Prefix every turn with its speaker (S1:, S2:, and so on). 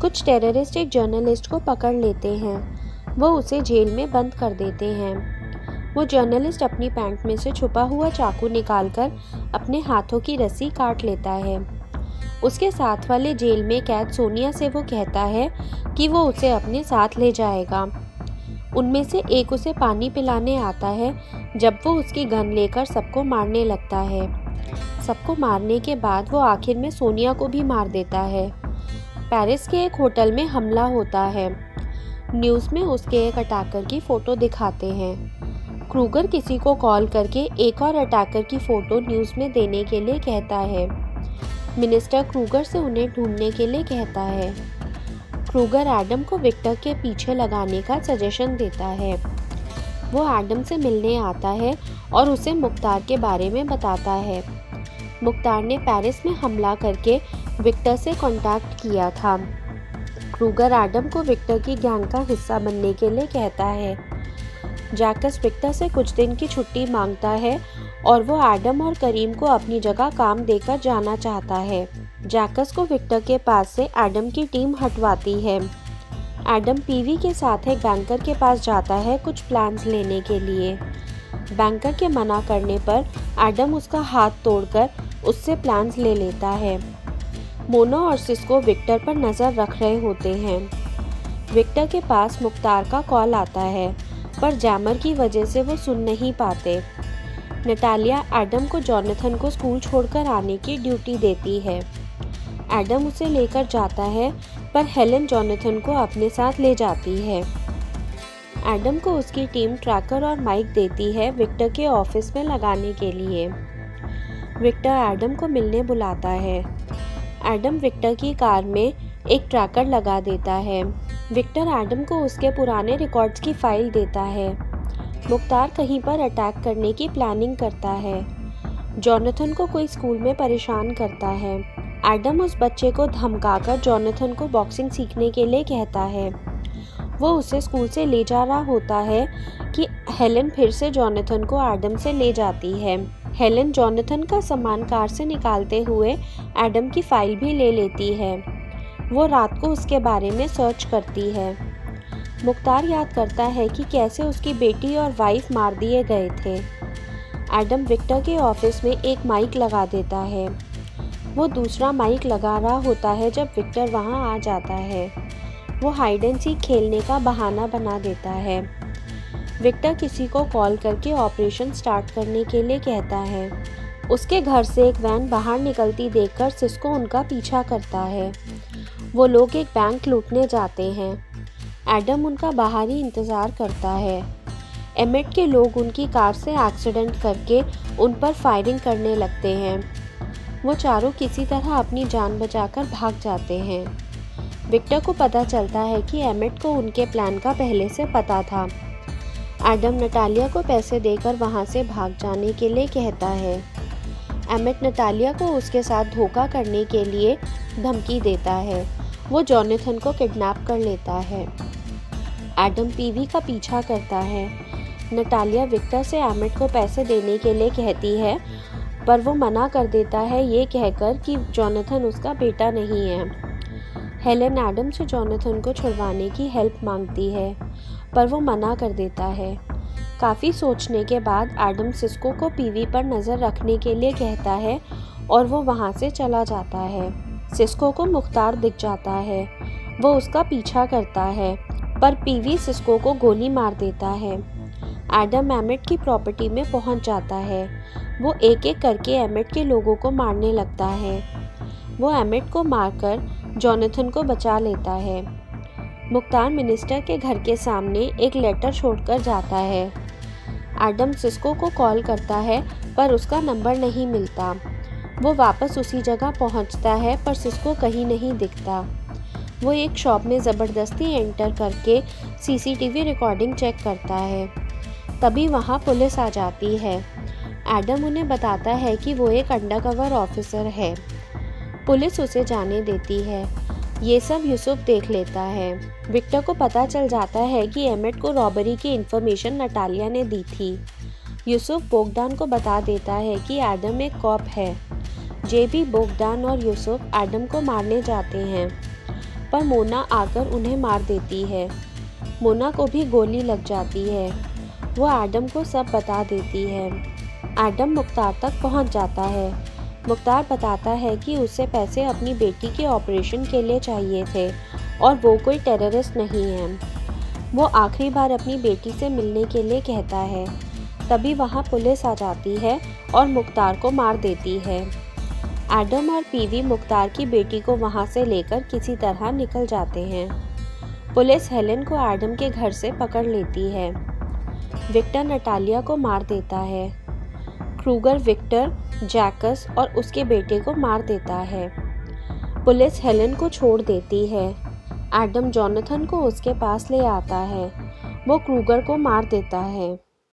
S1: कुछ टेररिस्ट एक जर्नलिस्ट को पकड़ लेते हैं। वो उसे जेल में बंद कर देते हैं। वो जर्नलिस्ट अपनी पैंट में से छुपा हुआ चाकू निकालकर अपने हाथों की रस्सी काट लेता है। उसके साथ वाले जेल में कैद सोनिया से वो कहता है कि वो उसे अपने साथ ले जाएगा। उनमें से एक उसे पानी पिलाने आता है जब वो उसकी गन लेकर सबको मारने लगता है। सबको मारने के बाद वो आखिर में सोनिया को भी मार देता है। पेरिस के एक होटल में हमला होता है। न्यूज़ में उसके एक अटैकर की फ़ोटो दिखाते हैं। क्रूगर किसी को कॉल करके एक और अटैकर की फ़ोटो न्यूज़ में देने के लिए कहता है। मिनिस्टर क्रूगर से उन्हें ढूंढने के लिए कहता है। क्रूगर एडम को विक्टर के पीछे लगाने का सजेशन देता है। वो एडम से मिलने आता है और उसे मुख्तार के बारे में बताता है। मुख्तार ने पेरिस में हमला करके विक्टर से कांटेक्ट किया था। क्रूगर एडम को विक्टर की गैंग का हिस्सा बनने के लिए कहता है। जैकस विक्टर से कुछ दिन की छुट्टी मांगता है और वो एडम और करीम को अपनी जगह काम देकर जाना चाहता है। जैकस को विक्टर के पास से एडम की टीम हटवाती है। एडम पीवी के साथ एक बैंकर के पास जाता है कुछ प्लान्स लेने के लिए। बैंकर के मना करने पर एडम उसका हाथ तोड़कर उससे प्लान्स ले लेता है। मोना और सिस्को विक्टर पर नज़र रख रहे होते हैं। विक्टर के पास मुख्तार का कॉल आता है पर जैमर की वजह से वो सुन नहीं पाते। नटालिया एडम को जॉनथन को स्कूल छोड़कर आने की ड्यूटी देती है। एडम उसे लेकर जाता है पर हेलेन जॉनथन को अपने साथ ले जाती है। एडम को उसकी टीम ट्रैकर और माइक देती है विक्टर के ऑफिस में लगाने के लिए। विक्टर एडम को मिलने बुलाता है। एडम विक्टर की कार में एक ट्रैकर लगा देता है। विक्टर एडम को उसके पुराने रिकॉर्ड्स की फाइल देता है। मुख्तार कहीं पर अटैक करने की प्लानिंग करता है। जॉनथन को कोई स्कूल में परेशान करता है। एडम उस बच्चे को धमकाकर जॉनथन को बॉक्सिंग सीखने के लिए कहता है। वो उसे स्कूल से ले जा रहा होता है कि हेलेन फिर से जॉनथन को एडम से ले जाती है। हेलेन जॉनथन का सामान कार से निकालते हुए एडम की फाइल भी ले लेती है। वो रात को उसके बारे में सर्च करती है। मुख्तार याद करता है कि कैसे उसकी बेटी और वाइफ मार दिए गए थे। एडम विक्टर के ऑफिस में एक माइक लगा देता है। वो दूसरा माइक लगा रहा होता है जब विक्टर वहां आ जाता है। वो हाइड एंड सीक खेलने का बहाना बना देता है। विक्टर किसी को कॉल करके ऑपरेशन स्टार्ट करने के लिए कहता है। उसके घर से एक वैन बाहर निकलती देखकर सिस्को उनका पीछा करता है। वो लोग एक बैंक लूटने जाते हैं। एडम उनका बाहर ही इंतज़ार करता है। एमिट के लोग उनकी कार से एक्सीडेंट करके उन पर फायरिंग करने लगते हैं। वो चारों किसी तरह अपनी जान बचाकर भाग जाते हैं। विक्टर को पता चलता है कि एमिट को उनके प्लान का पहले से पता था। एडम नटालिया को पैसे देकर वहां से भाग जाने के लिए कहता है। एमिट नटालिया को उसके साथ धोखा करने के लिए धमकी देता है। वो जॉनथन को किडनैप कर लेता है। एडम पीवी का पीछा करता है। नटालिया विक्टर से एमिट को पैसे देने के लिए कहती है पर वो मना कर देता है ये कहकर कि जॉनथन उसका बेटा नहीं है। हेलेन एडम से जॉनथन को छुड़वाने की हेल्प मांगती है पर वो मना कर देता है। काफ़ी सोचने के बाद एडम सिस्को को पीवी पर नज़र रखने के लिए कहता है और वो वहाँ से चला जाता है। सिस्को को मुख्तार दिख जाता है। वो उसका पीछा करता है पर पीवी सिस्को को गोली मार देता है। एडम एमिट की प्रॉपर्टी में पहुंच जाता है। वो एक एक करके एमिट के लोगों को मारने लगता है। वो एमिट को मारकर जॉनथन को बचा लेता है। मुख्तार मिनिस्टर के घर के सामने एक लेटर छोड़कर जाता है। एडम सिस्को को कॉल करता है पर उसका नंबर नहीं मिलता। वो वापस उसी जगह पहुंचता है पर सिस्को कहीं नहीं दिखता। वो एक शॉप में ज़बरदस्ती एंटर करके सीसीटीवी रिकॉर्डिंग चेक करता है। तभी वहाँ पुलिस आ जाती है। एडम उन्हें बताता है कि वो एक अंडरकवर ऑफिसर है। पुलिस उसे जाने देती है। ये सब यूसुफ देख लेता है। विक्टर को पता चल जाता है कि एमिट को रॉबरी की इन्फॉर्मेशन नटालिया ने दी थी। यूसुफ बोगदान को बता देता है कि एडम एक कॉप है। जेबी, बोगदान और यूसुफ एडम को मारने जाते हैं। पर मोना आकर उन्हें मार देती है। मोना को भी गोली लग जाती है। वो एडम को सब बता देती है। एडम मुख्तार तक पहुंच जाता है। मुख्तार बताता है कि उसे पैसे अपनी बेटी के ऑपरेशन के लिए चाहिए थे और वो कोई टेररिस्ट नहीं है। वो आखिरी बार अपनी बेटी से मिलने के लिए कहता है। तभी वहाँ पुलिस आ जाती है और मुख्तार को मार देती है। एडम और पीवी मुख्तार की बेटी को वहाँ से लेकर किसी तरह निकल जाते हैं। पुलिस हेलेन को एडम के घर से पकड़ लेती है। विक्टर नटालिया को मार देता है। क्रूगर विक्टर, जैकस और उसके बेटे को मार देता है। पुलिस हेलेन को छोड़ देती है। एडम जोनाथन को उसके पास ले आता है। वो क्रूगर को मार देता है।